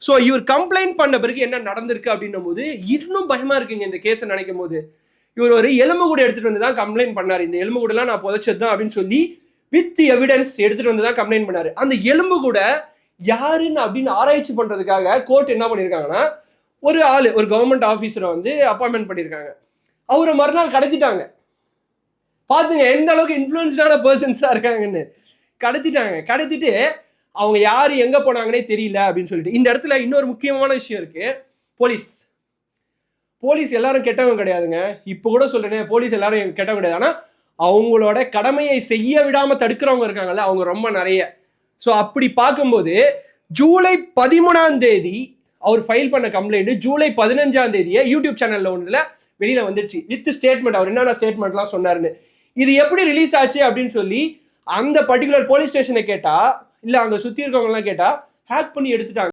So இவர் complaint பண்ண பிறகு என்ன நடந்திருக்கு அப்படின்னும் போது இன்னும் பயமா இருக்குங்க இந்த கேஸை நினைக்கும் போது. இவர் ஒரு எலும்பு கூட எடுத்துட்டு வந்து தான் கம்ப்ளைண்ட் பண்ணாரு. இந்த எலும்பு கூடலாம் நான் புதைச்சது தான் அப்படின்னு சொல்லி வித் எவிடன்ஸ் எடுத்துட்டு வந்து தான் கம்ப்ளைண்ட் பண்ணாரு. அந்த எலும்பு கூட யாருன்னு அப்படின்னு ஆராய்ச்சி பண்றதுக்காக கோர்ட் என்ன பண்ணியிருக்காங்கன்னா, ஒரு ஆளு ஒரு கவர்மெண்ட் ஆஃபீஸரை வந்து அப்பாயின்மெண்ட் பண்ணியிருக்காங்க. அவரை மறுநாள் கடத்திட்டாங்க. பாத்துங்க எந்த அளவுக்கு இன்ஃப்ளூயன்ஸ்டான பர்சன்ஸா இருக்காங்கன்னு. கடத்திட்டு அவங்க யாரு எங்க போனாங்கன்னே தெரியல அப்படின்னு சொல்லிட்டு. இந்த இடத்துல இன்னொரு முக்கியமான விஷயம் இருக்கு. போலீஸ் எல்லாரும் கெட்டவங்க கிடையாதுங்க. இப்போ கூட சொல்றேன், போலீஸ் எல்லாரும் கெட்டவங்க கிடையாது. ஆனா அவங்களோட கடமையை செய்ய விடாம தடுக்கிறவங்க இருக்காங்கல்ல, அவங்க ரொம்ப நிறைய. ஸோ அப்படி பார்க்கும்போது ஜூலை 13 அவர் ஃபைல் பண்ண கம்ப்ளைண்ட் ஜூலை 15 யூடியூப் சேனல்ல ஒன்றுல வெளியில வந்துடுச்சு வித் ஸ்டேட்மெண்ட். அவர் என்னென்ன ஸ்டேட்மெண்ட்லாம் சொன்னாருன்னு. இது எப்படி ரிலீஸ் ஆச்சு அப்படின்னு சொல்லி அந்த பர்டிகுலர் போலீஸ் ஸ்டேஷனை கேட்டா, இல்ல அங்க சுத்தி இருக்கவங்க எல்லாம் கேட்டா, ஹேக் பண்ணி எடுத்துட்டாங்க.